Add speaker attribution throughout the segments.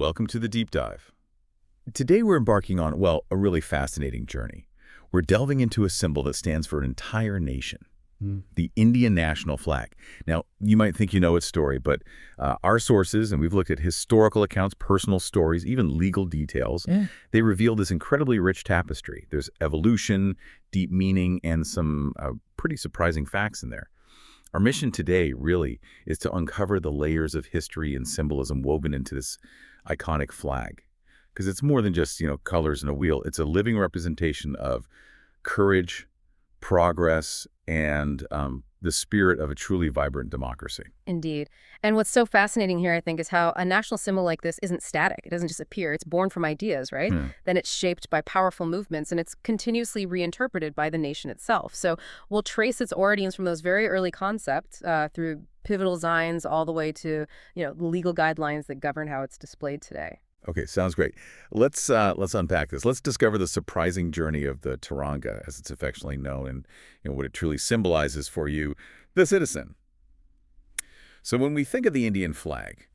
Speaker 1: Welcome to the Deep Dive. Today we're embarking on, well, a really fascinating journey. We're delving into a symbol that stands for an entire nation, the Indian national flag. Now, you might think you know its story, but our sources, and we've looked at historical accounts, personal stories, even legal details, they reveal this incredibly rich tapestry. There's evolution, deep meaning, and some pretty surprising facts in there. Our mission today really is to uncover the layers of history and symbolism woven into this iconic flag. Because it's more than just, colors and a wheel. It's a living representation of courage, progress, and the spirit of a truly vibrant democracy.
Speaker 2: Indeed. And what's so fascinating here, I think, is how a national symbol like this isn't static. It doesn't just appear. It's born from ideas, right? Then it's shaped by powerful movements, and it's continuously reinterpreted by the nation itself. So we'll trace its origins from those very early concepts through pivotal designs all the way to, the legal guidelines that govern how it's displayed today.
Speaker 1: Okay, sounds great. Let's unpack this. Let's discover the surprising journey of the Tiranga, as it's affectionately known, and what it truly symbolizes for you, the citizen. So when we think of the Indian flag,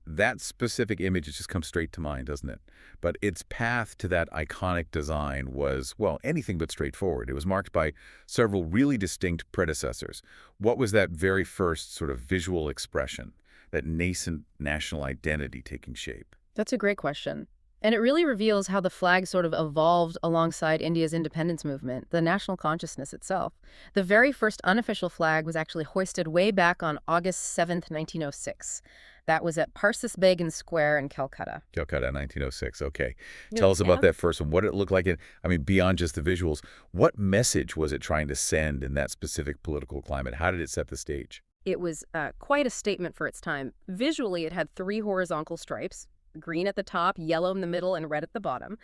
Speaker 1: that specific image just comes straight to mind, doesn't it? But its path to that iconic design was, well, anything but straightforward. It was marked by several really distinct predecessors. What was that very first sort of visual expression, that nascent national identity taking shape?
Speaker 2: That's a great question. And it really reveals how the flag sort of evolved alongside India's independence movement, the national consciousness itself. The very first unofficial flag was actually hoisted way back on August 7th, 1906. That was at Parsis Began Square in Calcutta.
Speaker 1: Calcutta, 1906. Okay. Tell us about that first one, what it looked like. Beyond just the visuals, what message was it trying to send in that specific political climate? How did it set the stage?
Speaker 2: It was quite a statement for its time. Visually, it had 3 horizontal stripes, green at the top, yellow in the middle, and red at the bottom.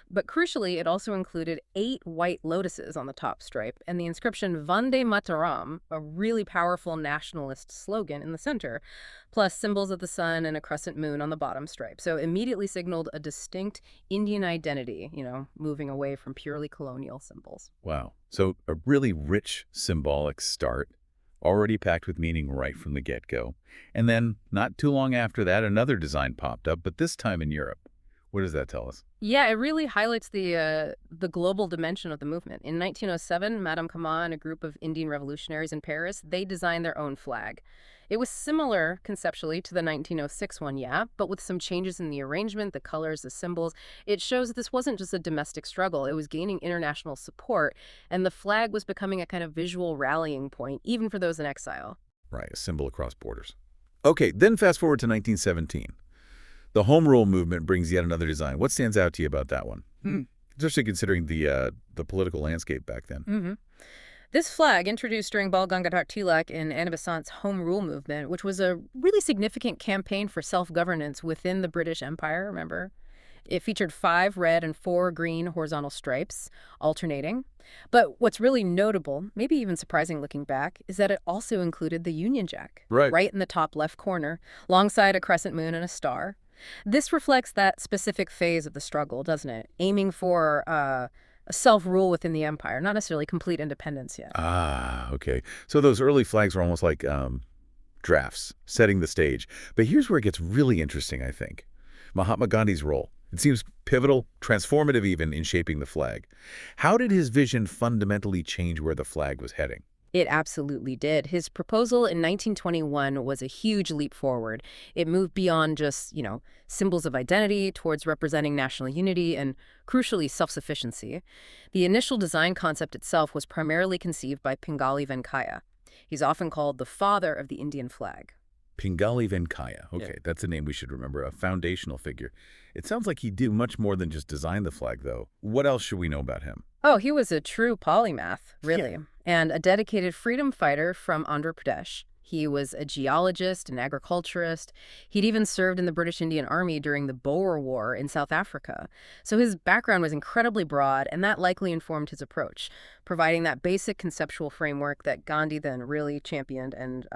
Speaker 2: But crucially, it also included 8 white lotuses on the top stripe and the inscription Vande Mataram, a really powerful nationalist slogan, in the center, plus symbols of the sun and a crescent moon on the bottom stripe. So immediately signaled a distinct Indian identity, moving away from purely colonial symbols.
Speaker 1: Wow. So a really rich symbolic start, already packed with meaning right from the get-go. And then, not too long after that, another design popped up, but this time in Europe. What does that tell us?
Speaker 2: Yeah, it really highlights the global dimension of the movement. In 1907, Madame Cama and a group of Indian revolutionaries in Paris, they designed their own flag. It was similar conceptually to the 1906 one, yeah, but with some changes in the arrangement, the colors, the symbols. It shows that this wasn't just a domestic struggle. It was gaining international support, and the flag was becoming a kind of visual rallying point, even for those in exile.
Speaker 1: Right, a symbol across borders. Okay, then fast forward to 1917. The Home Rule movement brings yet another design. What stands out to you about that one? Especially considering the political landscape back then.
Speaker 2: This flag, introduced during Bal Gangadhar Tilak in Anna Besant's Home Rule movement, which was a really significant campaign for self-governance within the British Empire, remember? It featured 5 red and 4 green horizontal stripes, alternating. But what's really notable, maybe even surprising looking back, is that it also included the Union Jack, right in the top left corner, alongside a crescent moon and a star. This reflects that specific phase of the struggle, doesn't it? Aiming for a self-rule within the empire, not necessarily complete independence yet.
Speaker 1: Ah, okay. So those early flags were almost like drafts, setting the stage. But here's where it gets really interesting, I think. Mahatma Gandhi's role. It seems pivotal, transformative even, in shaping the flag. How did his vision fundamentally change where the flag was heading?
Speaker 2: It absolutely did. His proposal in 1921 was a huge leap forward. It moved beyond just, symbols of identity towards representing national unity and, crucially, self-sufficiency. The initial design concept itself was primarily conceived by Pingali Venkaya. He's often called the father of the Indian flag.
Speaker 1: Pingali Venkaya. Okay, that's a name we should remember, a foundational figure. It sounds like he did much more than just design the flag, though. What else should we know about him?
Speaker 2: Oh, he was a true polymath, really, and a dedicated freedom fighter from Andhra Pradesh. He was a geologist, an agriculturist. He'd even served in the British Indian Army during the Boer War in South Africa. So his background was incredibly broad, and that likely informed his approach, providing that basic conceptual framework that Gandhi then really championed and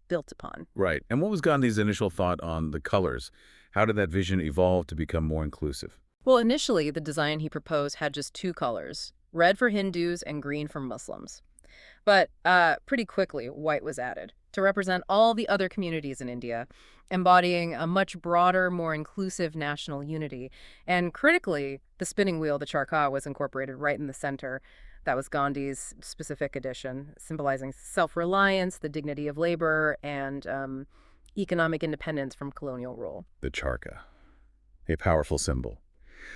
Speaker 2: built upon.
Speaker 1: Right. And what was Gandhi's initial thought on the colors? How did that vision evolve to become more inclusive?
Speaker 2: Well, initially, the design he proposed had just 2 colors, red for Hindus and green for Muslims. But pretty quickly, white was added to represent all the other communities in India, embodying a much broader, more inclusive national unity. And critically, the spinning wheel, the charkha, was incorporated right in the center. That was Gandhi's specific addition, symbolizing self-reliance, the dignity of labor, and economic independence from colonial rule.
Speaker 1: The charkha, a powerful symbol.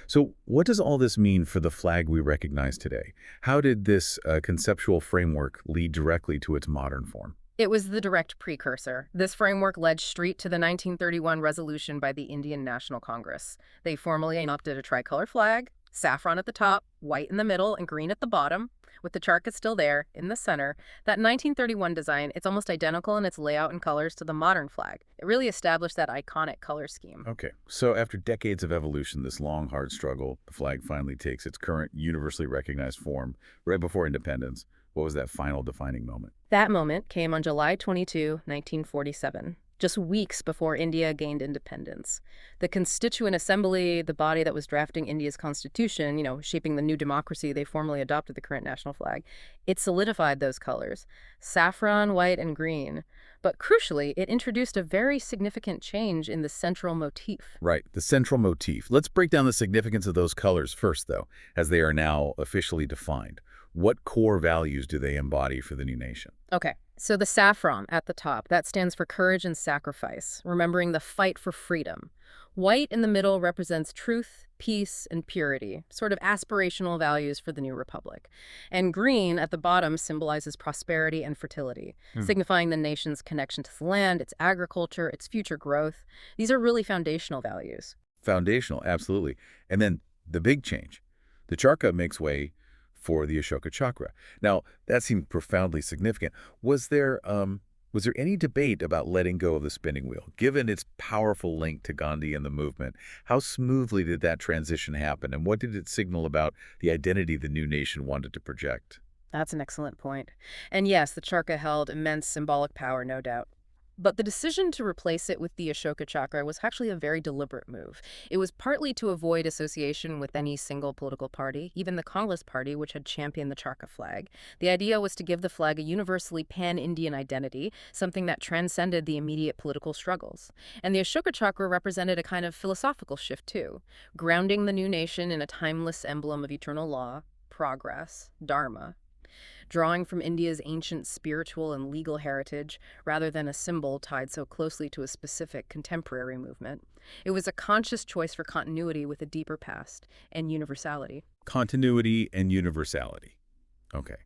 Speaker 1: So what does all this mean for the flag we recognize today? How did this conceptual framework lead directly to its modern form?
Speaker 2: It was the direct precursor. This framework led straight to the 1931 resolution by the Indian National Congress. They formally adopted a tricolor flag, saffron at the top, white in the middle, and green at the bottom, with the charkha still there in the center. That 1931 design, it's almost identical in its layout and colors to the modern flag. It really established that iconic color scheme.
Speaker 1: Okay, so after decades of evolution, this long, hard struggle, the flag finally takes its current universally recognized form right before independence. What was that final defining moment?
Speaker 2: That moment came on July 22, 1947, just weeks before India gained independence. The Constituent Assembly, the body that was drafting India's constitution, shaping the new democracy, they formally adopted the current national flag. It solidified those colors, saffron, white, and green. But crucially, it introduced a very significant change in the central motif.
Speaker 1: Right, the central motif. Let's break down the significance of those colors first, though, as they are now officially defined. What core values do they embody for the new nation?
Speaker 2: Okay, so the saffron at the top, that stands for courage and sacrifice, remembering the fight for freedom. White in the middle represents truth, peace, and purity, sort of aspirational values for the new republic. And green at the bottom symbolizes prosperity and fertility, signifying the nation's connection to the land, its agriculture, its future growth. These are really foundational values.
Speaker 1: Foundational, absolutely. And then the big change. The charkha makes way for the Ashoka chakra. Now, that seemed profoundly significant. Was there any debate about letting go of the spinning wheel? Given its powerful link to Gandhi and the movement, how smoothly did that transition happen, and what did it signal about the identity the new nation wanted to project?
Speaker 2: That's an excellent point. And yes, the charkha held immense symbolic power, no doubt. But the decision to replace it with the Ashoka chakra was actually a very deliberate move. It was partly to avoid association with any single political party, even the Congress Party, which had championed the charkha flag. The idea was to give the flag a universally pan-Indian identity, something that transcended the immediate political struggles. And the Ashoka chakra represented a kind of philosophical shift, too, grounding the new nation in a timeless emblem of eternal law, progress, dharma, drawing from India's ancient spiritual and legal heritage rather than a symbol tied so closely to a specific contemporary movement. It was a conscious choice for continuity with a deeper past and universality.
Speaker 1: Continuity and universality. Okay.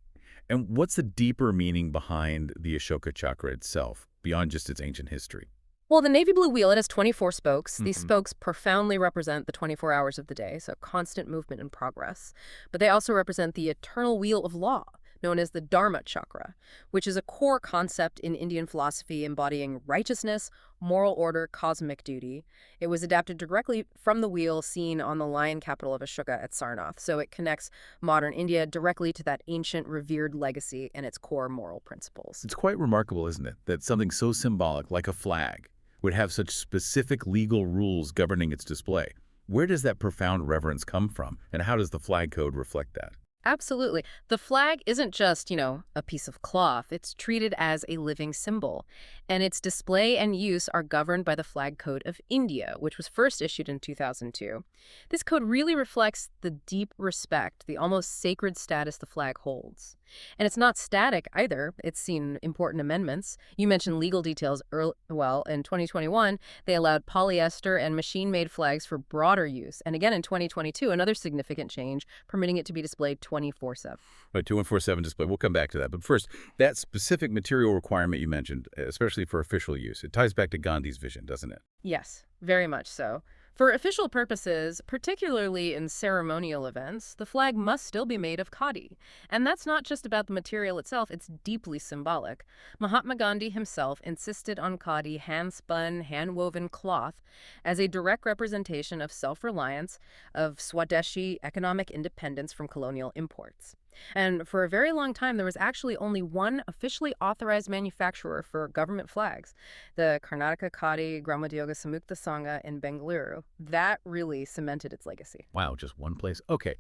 Speaker 1: And what's the deeper meaning behind the Ashoka chakra itself, beyond just its ancient history?
Speaker 2: Well, the navy blue wheel, it has 24 spokes. These spokes profoundly represent the 24 hours of the day, so constant movement and progress. But they also represent the eternal wheel of law, known as the Dharma chakra, which is a core concept in Indian philosophy embodying righteousness, moral order, cosmic duty. It was adapted directly from the wheel seen on the lion capital of Ashoka at Sarnath, so it connects modern India directly to that ancient revered legacy and its core moral principles.
Speaker 1: It's quite remarkable, isn't it, that something so symbolic like a flag would have such specific legal rules governing its display. Where does that profound reverence come from, and how does the flag code reflect that?
Speaker 2: Absolutely. The flag isn't just, a piece of cloth. It's treated as a living symbol. And its display and use are governed by the Flag Code of India, which was first issued in 2002. This code really reflects the deep respect, the almost sacred status the flag holds. And it's not static either. It's seen important amendments. You mentioned legal details in 2021, they allowed polyester and machine-made flags for broader use. And again, in 2022, another significant change, permitting it to be displayed 24/7.
Speaker 1: Right, 24/7 display. We'll come back to that. But first, that specific material requirement you mentioned, especially for official use, it ties back to Gandhi's vision, doesn't it?
Speaker 2: Yes, very much so. For official purposes, particularly in ceremonial events, the flag must still be made of khadi. And that's not just about the material itself, it's deeply symbolic. Mahatma Gandhi himself insisted on khadi hand-spun, hand-woven cloth as a direct representation of self-reliance, of Swadeshi economic independence from colonial imports. And for a very long time, there was actually only one officially authorized manufacturer for government flags, the Karnataka Khadi Gramadyoga Samukta Sangha in Bengaluru. That really cemented its legacy.
Speaker 1: Wow, just one place. Okay.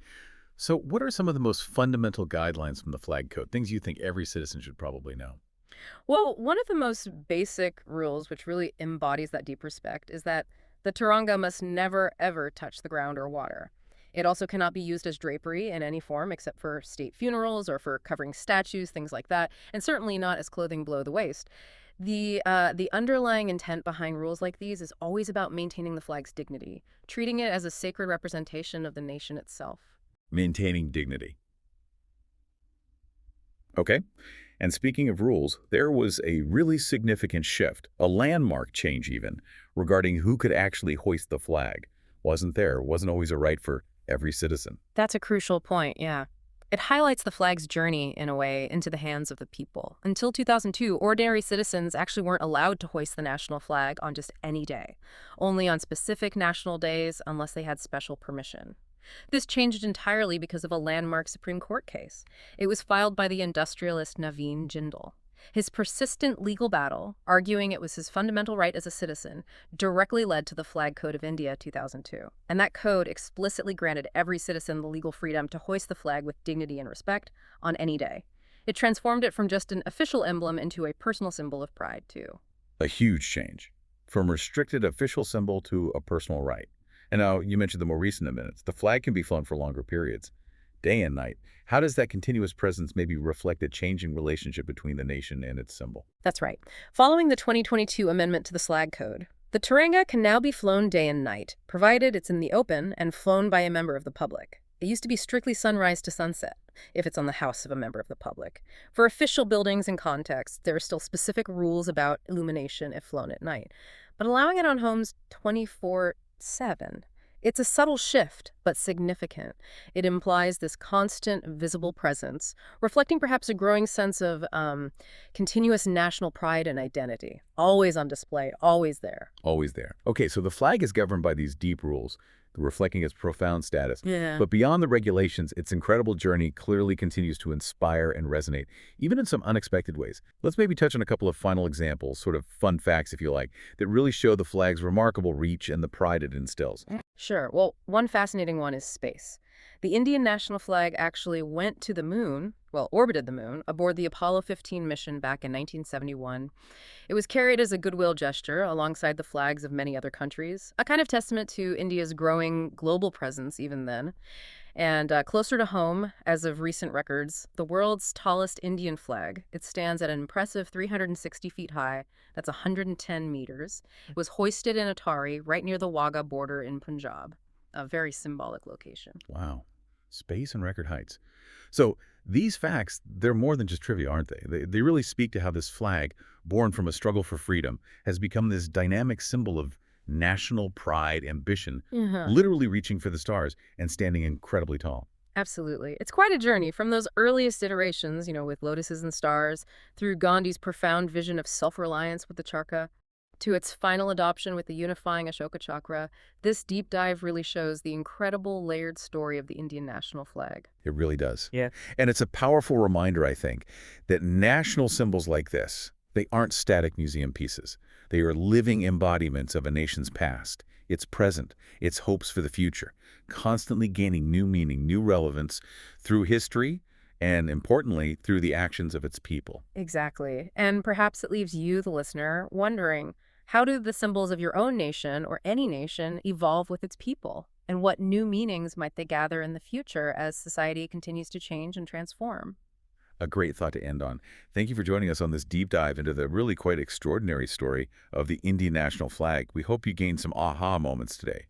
Speaker 1: So what are some of the most fundamental guidelines from the flag code, things you think every citizen should probably know?
Speaker 2: Well, one of the most basic rules, which really embodies that deep respect, is that the turanga must never, ever touch the ground or water. It also cannot be used as drapery in any form except for state funerals or for covering statues, things like that, and certainly not as clothing below the waist. The underlying intent behind rules like these is always about maintaining the flag's dignity, treating it as a sacred representation of the nation itself.
Speaker 1: Maintaining dignity. Okay. And speaking of rules, there was a really significant shift, a landmark change even, regarding who could actually hoist the flag. Wasn't always a right for every citizen.
Speaker 2: That's a crucial point, yeah. It highlights the flag's journey, in a way, into the hands of the people. Until 2002, ordinary citizens actually weren't allowed to hoist the national flag on just any day, only on specific national days unless they had special permission. This changed entirely because of a landmark Supreme Court case. It was filed by the industrialist Naveen Jindal. His persistent legal battle, arguing it was his fundamental right as a citizen, directly led to the Flag Code of India 2002. And that code explicitly granted every citizen the legal freedom to hoist the flag with dignity and respect on any day. It transformed it from just an official emblem into a personal symbol of pride, too.
Speaker 1: A huge change, from restricted official symbol to a personal right. And now, you mentioned the more recent amendments. The flag can be flown for longer periods, day and night. How does that continuous presence maybe reflect a changing relationship between the nation and its symbol?
Speaker 2: That's right. Following the 2022 amendment to the Flag Code, the Turanga can now be flown day and night, provided it's in the open and flown by a member of the public. It used to be strictly sunrise to sunset, if it's on the house of a member of the public. For official buildings and contexts, there are still specific rules about illumination if flown at night. But allowing it on homes 24/7, it's a subtle shift, but significant. It implies this constant, visible presence, reflecting perhaps a growing sense of continuous national pride and identity. Always on display, always there.
Speaker 1: Always there. Okay, so the flag is governed by these deep rules, reflecting its profound status.
Speaker 2: Yeah.
Speaker 1: But beyond the regulations, its incredible journey clearly continues to inspire and resonate, even in some unexpected ways. Let's maybe touch on a couple of final examples, sort of fun facts, if you like, that really show the flag's remarkable reach and the pride it instills.
Speaker 2: Sure. Well, one fascinating one is space. The Indian national flag actually went to the moon, well, orbited the moon, aboard the Apollo 15 mission back in 1971. It was carried as a goodwill gesture alongside the flags of many other countries, a kind of testament to India's growing global presence even then. And closer to home, as of recent records, the world's tallest Indian flag, it stands at an impressive 360 feet high, that's 110 meters. It was hoisted in Attari, right near the Wagah border in Punjab, a very symbolic location.
Speaker 1: Wow. Space and record heights. So these facts, they're more than just trivia, aren't they? They really speak to how this flag, born from a struggle for freedom, has become this dynamic symbol of national pride, ambition,
Speaker 2: Uh-huh.
Speaker 1: literally reaching for the stars and standing incredibly tall.
Speaker 2: Absolutely. It's quite a journey from those earliest iterations, with lotuses and stars, through Gandhi's profound vision of self-reliance with the charkha, to its final adoption with the unifying Ashoka chakra. This deep dive really shows the incredible layered story of the Indian national flag.
Speaker 1: It really does.
Speaker 2: Yeah.
Speaker 1: And it's a powerful reminder, I think, that national symbols like this, they aren't static museum pieces. They are living embodiments of a nation's past, its present, its hopes for the future, constantly gaining new meaning, new relevance through history, and importantly, through the actions of its people.
Speaker 2: Exactly. And perhaps it leaves you, the listener, wondering, how do the symbols of your own nation or any nation evolve with its people? And what new meanings might they gather in the future as society continues to change and transform?
Speaker 1: A great thought to end on. Thank you for joining us on this deep dive into the really quite extraordinary story of the Indian national flag. We hope you gained some aha moments today.